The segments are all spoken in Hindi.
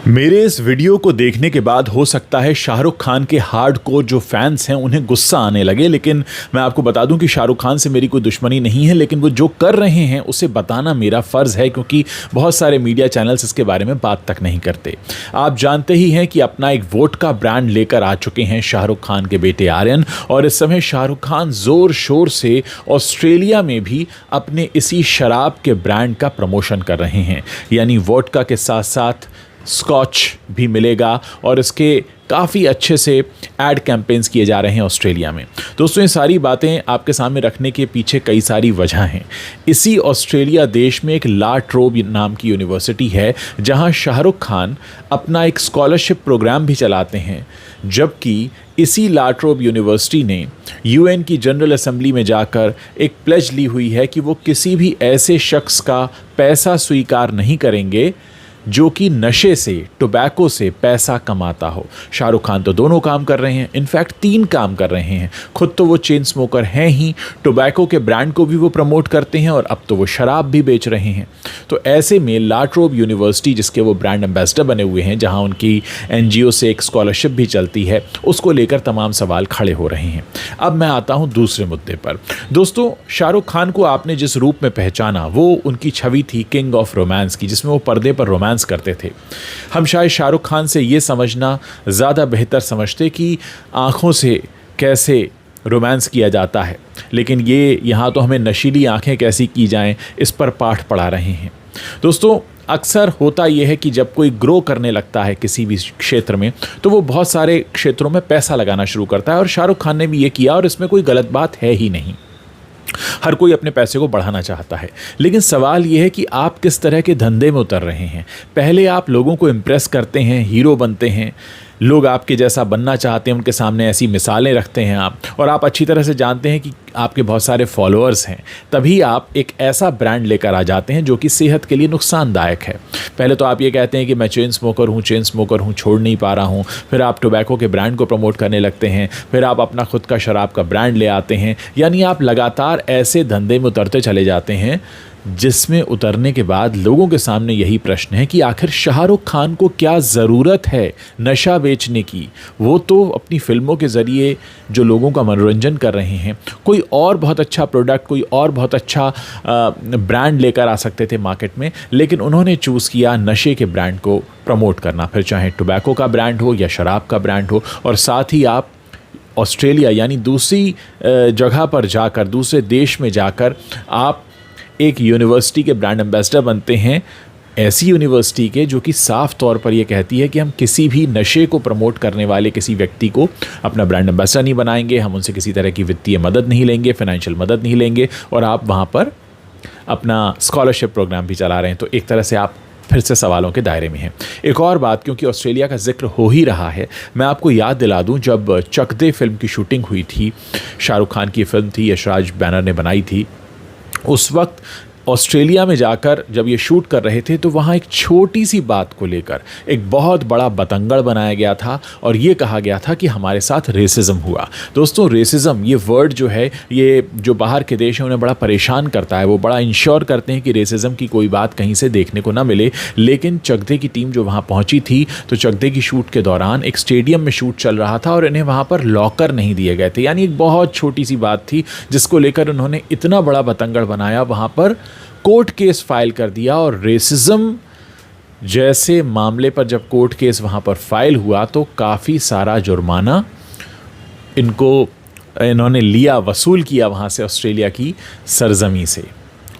मेरे इस वीडियो को देखने के बाद हो सकता है शाहरुख खान के हार्डकोर जो फैंस हैं उन्हें गुस्सा आने लगे, लेकिन मैं आपको बता दूं कि शाहरुख खान से मेरी कोई दुश्मनी नहीं है, लेकिन वो जो कर रहे हैं उसे बताना मेरा फ़र्ज़ है, क्योंकि बहुत सारे मीडिया चैनल्स इसके बारे में बात तक नहीं करते। आप जानते ही हैं कि अपना एक वोडका ब्रांड लेकर आ चुके हैं शाहरुख खान के बेटे आर्यन, और इस समय शाहरुख खान ज़ोर शोर से ऑस्ट्रेलिया में भी अपने इसी शराब के ब्रांड का प्रमोशन कर रहे हैं। यानी वोडका के साथ साथ स्कॉच भी मिलेगा और इसके काफ़ी अच्छे से एड कैंपेन्स किए जा रहे हैं ऑस्ट्रेलिया में। दोस्तों, ये सारी बातें आपके सामने रखने के पीछे कई सारी वजह हैं। इसी ऑस्ट्रेलिया देश में एक ला ट्रोब नाम की यूनिवर्सिटी है, जहां शाहरुख खान अपना एक स्कॉलरशिप प्रोग्राम भी चलाते हैं, जबकि इसी ला ट्रोब यूनिवर्सिटी ने यूएन की जनरल असेंबली में जाकर एक प्लेज ली हुई है कि वो किसी भी ऐसे शख्स का पैसा स्वीकार नहीं करेंगे जो कि नशे से, टोबैको से पैसा कमाता हो। शाहरुख खान तो दोनों काम कर रहे हैं, इनफैक्ट 3 काम कर रहे हैं। खुद तो वो चेन स्मोकर हैं ही, टोबैको के ब्रांड को भी वो प्रमोट करते हैं और अब तो वो शराब भी बेच रहे हैं। तो ऐसे में ला ट्रोब यूनिवर्सिटी, जिसके वो ब्रांड एम्बेसडर बने हुए हैं, जहां उनकी एनजीओ से एक स्कॉलरशिप भी चलती है, उसको लेकर तमाम सवाल खड़े हो रहे हैं। अब मैं आता हूं दूसरे मुद्दे पर। दोस्तों, शाहरुख खान को आपने जिस रूप में पहचाना वो उनकी छवि थी किंग ऑफ रोमांस की, जिसमें वो पर्दे पर रोमांस करते थे। हम शायद शाहरुख खान से ये समझना ज़्यादा बेहतर समझते कि आंखों से कैसे रोमांस किया जाता है, लेकिन ये यहाँ तो हमें नशीली आंखें कैसी की जाएं इस पर पाठ पढ़ा रहे हैं। दोस्तों, अक्सर होता यह है कि जब कोई ग्रो करने लगता है किसी भी क्षेत्र में, तो वो बहुत सारे क्षेत्रों में पैसा लगाना शुरू करता है, और शाहरुख खान ने भी ये किया, और इसमें कोई गलत बात है ही नहीं। हर कोई अपने पैसे को बढ़ाना चाहता है, लेकिन सवाल यह है कि आप किस तरह के धंधे में उतर रहे हैं। पहले आप लोगों को इम्प्रेस करते हैं, हीरो बनते हैं, लोग आपके जैसा बनना चाहते हैं, उनके सामने ऐसी मिसालें रखते हैं आप, और आप अच्छी तरह से जानते हैं कि आपके बहुत सारे फॉलोअर्स हैं, तभी आप एक ऐसा ब्रांड लेकर आ जाते हैं जो कि सेहत के लिए नुकसानदायक है। पहले तो आप ये कहते हैं कि मैं चेन स्मोकर हूँ, छोड़ नहीं पा रहा हूँ, फिर आप टोबैको के ब्रांड को प्रमोट करने लगते हैं, फिर आप अपना खुद का शराब का ब्रांड ले आते हैं। यानी आप लगातार ऐसे धंधे में उतरते चले जाते हैं, जिसमें उतरने के बाद लोगों के सामने यही प्रश्न है कि आखिर शाहरुख खान को क्या ज़रूरत है नशा बेचने की। वो तो अपनी फिल्मों के ज़रिए जो लोगों का मनोरंजन कर रहे हैं, कोई और बहुत अच्छा प्रोडक्ट, कोई और बहुत अच्छा ब्रांड लेकर आ सकते थे मार्केट में, लेकिन उन्होंने चूज़ किया नशे के ब्रांड को प्रमोट करना, फिर चाहे टोबैको का ब्रांड हो या शराब का ब्रांड हो। और साथ ही आप ऑस्ट्रेलिया यानी दूसरी जगह पर जाकर, दूसरे देश में जाकर आप एक यूनिवर्सिटी के ब्रांड एम्बेसडर बनते हैं, ऐसी यूनिवर्सिटी के जो कि साफ तौर पर यह कहती है कि हम किसी भी नशे को प्रमोट करने वाले किसी व्यक्ति को अपना ब्रांड एम्बेसडर नहीं बनाएंगे, हम उनसे किसी तरह की वित्तीय मदद नहीं लेंगे, फाइनेंशियल मदद नहीं लेंगे, और आप वहाँ पर अपना स्कॉलरशिप प्रोग्राम भी चला रहे हैं। तो एक तरह से आप फिर से सवालों के दायरे में हैं। एक और बात, क्योंकि ऑस्ट्रेलिया का जिक्र हो ही रहा है, मैं आपको याद दिला दूं, जब चक दे फिल्म की शूटिंग हुई थी, शाहरुख खान की फिल्म थी, यशराज बैनर ने बनाई थी, उस वक्त ऑस्ट्रेलिया में जाकर जब ये शूट कर रहे थे, तो वहाँ एक छोटी सी बात को लेकर एक बहुत बड़ा बतंगड़ बनाया गया था, और ये कहा गया था कि हमारे साथ रेसिज्म हुआ। दोस्तों, रेसिज्म ये वर्ड जो है, ये जो बाहर के देश हैं उन्हें बड़ा परेशान करता है। वो बड़ा इंश्योर करते हैं कि रेसिज्म की कोई बात कहीं से देखने को ना मिले। लेकिन चक दे की टीम जो वहाँ पहुँची थी, तो चक दे की शूट के दौरान एक स्टेडियम में शूट चल रहा था, और इन्हें वहाँ पर लॉकर नहीं दिए गए थे। यानी एक बहुत छोटी सी बात थी, जिसको लेकर उन्होंने इतना बड़ा बतंगड़ बनाया, वहाँ पर कोर्ट केस फाइल कर दिया। और रेसिज्म जैसे मामले पर जब कोर्ट केस वहाँ पर फाइल हुआ, तो काफ़ी सारा जुर्माना इन्होंने लिया, वसूल किया वहाँ से, ऑस्ट्रेलिया की सरजमी से।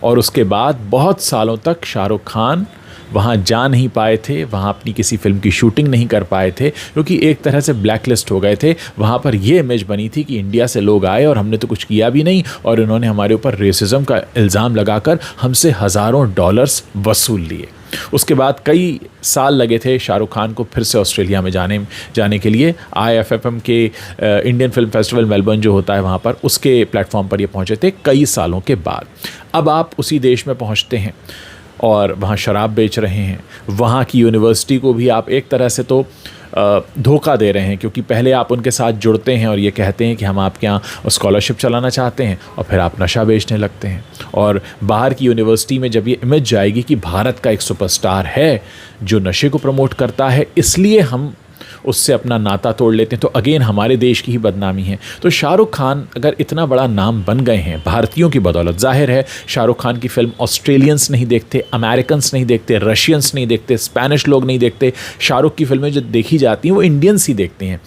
और उसके बाद बहुत सालों तक शाहरुख खान वहाँ जा नहीं पाए थे, वहाँ अपनी किसी फिल्म की शूटिंग नहीं कर पाए थे, क्योंकि एक तरह से ब्लैकलिस्ट हो गए थे। वहाँ पर ये इमेज बनी थी कि इंडिया से लोग आए और हमने तो कुछ किया भी नहीं, और इन्होंने हमारे ऊपर रेसिज्म का इल्ज़ाम लगाकर हमसे हज़ारों डॉलर्स वसूल लिए। उसके बाद कई साल लगे थे शाहरुख खान को फिर से ऑस्ट्रेलिया में जाने के लिए। IFFM के इंडियन फिल्म फेस्टिवल मेलबर्न जो होता है वहाँ पर, उसके प्लेटफॉर्म पर ये पहुँचे थे कई सालों के बाद। अब आप उसी देश में पहुँचते हैं, और वहाँ शराब बेच रहे हैं। वहाँ की यूनिवर्सिटी को भी आप एक तरह से तो धोखा दे रहे हैं, क्योंकि पहले आप उनके साथ जुड़ते हैं और ये कहते हैं कि हम आपके यहाँ स्कॉलरशिप चलाना चाहते हैं, और फिर आप नशा बेचने लगते हैं। और बाहर की यूनिवर्सिटी में जब ये इमेज जाएगी कि भारत का एक सुपरस्टार है जो नशे को प्रमोट करता है, इसलिए हम उससे अपना नाता तोड़ लेते हैं, तो अगेन हमारे देश की ही बदनामी है। तो शाहरुख खान अगर इतना बड़ा नाम बन गए हैं भारतीयों की बदौलत, जाहिर है शाहरुख खान की फिल्म ऑस्ट्रेलियंस नहीं देखते, अमेरिकन्स नहीं देखते, रशियंस नहीं देखते, स्पेनिश लोग नहीं देखते। शाहरुख की फिल्में जो देखी जाती हैं वो इंडियंस ही देखते हैं।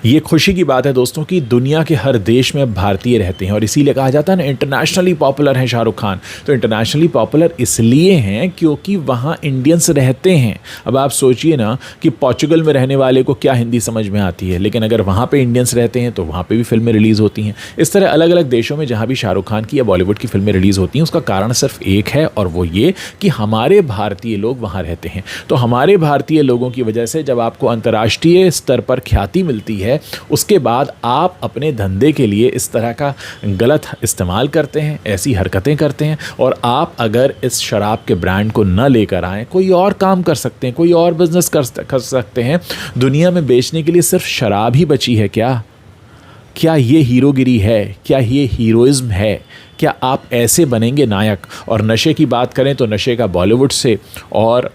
ये खुशी की बात है दोस्तों कि दुनिया के हर देश में भारतीय रहते हैं, और इसीलिए कहा जाता है ना इंटरनेशनली पॉपुलर है शाहरुख खान। तो इंटरनेशनली पॉपुलर इसलिए हैं क्योंकि वहाँ इंडियंस रहते हैं। अब आप सोचिए ना कि पोर्चुगल में रहने वाले को क्या हिंदी समझ में आती है, लेकिन अगर वहाँ पे इंडियंस रहते हैं तो वहाँ पे भी फिल्में रिलीज़ होती हैं। इस तरह अलग अलग देशों में जहाँ भी शाहरुख खान की या बॉलीवुड की फिल्में रिलीज़ होती हैं, उसका कारण सिर्फ एक है, और वो ये कि हमारे भारतीय लोग वहाँ रहते हैं। तो हमारे भारतीय लोगों की वजह से जब आपको अंतर्राष्ट्रीय स्तर पर ख्याति मिलती है, उसके बाद आप अपने धंधे के लिए इस तरह का गलत इस्तेमाल करते हैं, ऐसी हरकतें करते हैं। और आप अगर इस शराब के ब्रांड को न लेकर आएँ, कोई और काम कर सकते हैं, कोई और बिजनेस कर सकते हैं। दुनिया में बेचने के लिए सिर्फ शराब ही बची है क्या? क्या ये हीरोगिरी है? क्या ये हीरोइज्म है? क्या आप ऐसे बनेंगे नायक? और नशे की बात करें तो नशे का बॉलीवुड से और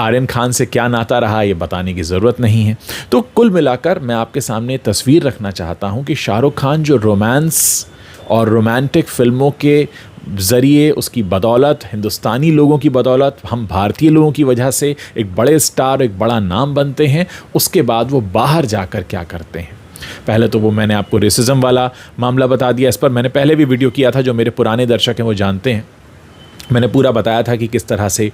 आर्यन खान से क्या नाता रहा, ये बताने की ज़रूरत नहीं है। तो कुल मिलाकर मैं आपके सामने तस्वीर रखना चाहता हूँ कि शाहरुख खान जो रोमांस और रोमांटिक फिल्मों के ज़रिए, उसकी बदौलत, हिंदुस्तानी लोगों की बदौलत, हम भारतीय लोगों की वजह से एक बड़े स्टार, एक बड़ा नाम बनते हैं, उसके बाद वो बाहर जाकर क्या करते हैं। पहले तो वो मैंने आपको रेसिज्म वाला मामला बता दिया, इस पर मैंने पहले भी वीडियो किया था, जो मेरे पुराने दर्शक हैं वो जानते हैं। मैंने पूरा बताया था कि किस तरह से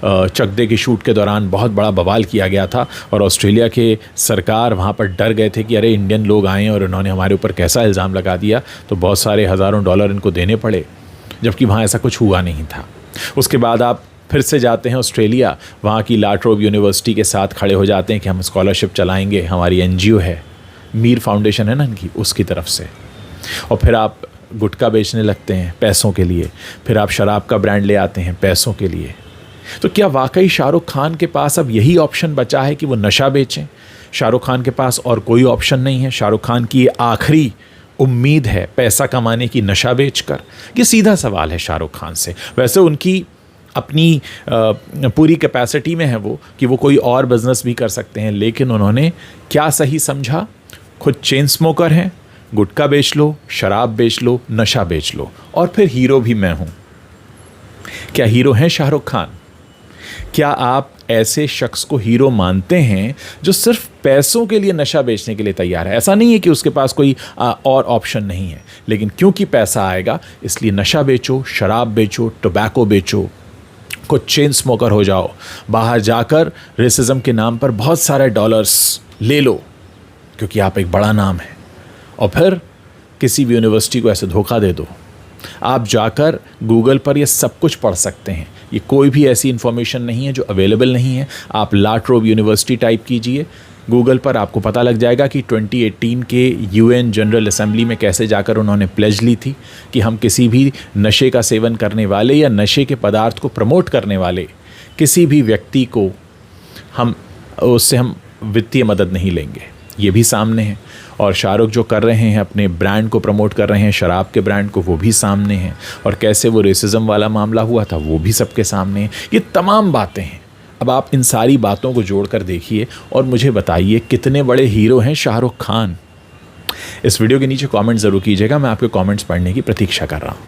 चक दे की शूट के दौरान बहुत बड़ा बवाल किया गया था, और ऑस्ट्रेलिया के सरकार वहाँ पर डर गए थे कि अरे इंडियन लोग आए और उन्होंने हमारे ऊपर कैसा इल्ज़ाम लगा दिया, तो बहुत सारे हज़ारों डॉलर इनको देने पड़े, जबकि वहाँ ऐसा कुछ हुआ नहीं था। उसके बाद आप फिर से जाते हैं ऑस्ट्रेलिया, वहाँ की ला ट्रोब यूनिवर्सिटी के साथ खड़े हो जाते हैं कि हम स्कॉलरशिप चलाएँगे, हमारी NGO है, मीर फाउंडेशन है ना इनकी, उसकी तरफ से। और फिर आप गुटखा बेचने लगते हैं पैसों के लिए, फिर आप शराब का ब्रांड ले आते हैं पैसों के लिए। तो क्या वाकई शाहरुख खान के पास अब यही ऑप्शन बचा है कि वो नशा बेचें? शाहरुख खान के पास और कोई ऑप्शन नहीं है? शाहरुख खान की आखिरी उम्मीद है पैसा कमाने की नशा बेचकर? ये सीधा सवाल है शाहरुख खान से। वैसे उनकी अपनी पूरी कैपेसिटी में है वो कि वो कोई और बिजनेस भी कर सकते हैं, लेकिन उन्होंने क्या सही समझा? खुद चेन स्मोकर हैं, गुटखा बेच लो, शराब बेच लो, नशा बेच लो, और फिर हीरो भी मैं हूँ। क्या हीरो हैं शाहरुख खान? क्या आप ऐसे शख्स को हीरो मानते हैं जो सिर्फ पैसों के लिए नशा बेचने के लिए तैयार है? ऐसा नहीं है कि उसके पास कोई और ऑप्शन नहीं है, लेकिन क्योंकि पैसा आएगा इसलिए नशा बेचो, शराब बेचो, टोबैको बेचो, कुछ चेन स्मोकर हो जाओ, बाहर जाकर रेसिज्म के नाम पर बहुत सारे डॉलर्स ले लो क्योंकि आप एक बड़ा नाम है, और फिर किसी भी यूनिवर्सिटी को ऐसे धोखा दे दो। आप जाकर गूगल पर ये सब कुछ पढ़ सकते हैं, ये कोई भी ऐसी इन्फॉर्मेशन नहीं है जो अवेलेबल नहीं है। आप ला ट्रोब यूनिवर्सिटी टाइप कीजिए गूगल पर, आपको पता लग जाएगा कि 2018 के UN जनरल असेंबली में कैसे जाकर उन्होंने प्लेज ली थी कि हम किसी भी नशे का सेवन करने वाले या नशे के पदार्थ को प्रमोट करने वाले किसी भी व्यक्ति को हम वित्तीय मदद नहीं लेंगे। ये भी सामने है। और शाहरुख जो कर रहे हैं, अपने ब्रांड को प्रमोट कर रहे हैं, शराब के ब्रांड को, वो भी सामने हैं। और कैसे वो रेसिज्म वाला मामला हुआ था वो भी सबके सामने है। ये तमाम बातें हैं। अब आप इन सारी बातों को जोड़कर देखिए और मुझे बताइए कितने बड़े हीरो हैं शाहरुख खान। इस वीडियो के नीचे कमेंट ज़रूर कीजिएगा, मैं आपके कमेंट्स पढ़ने की प्रतीक्षा कर रहा हूँ।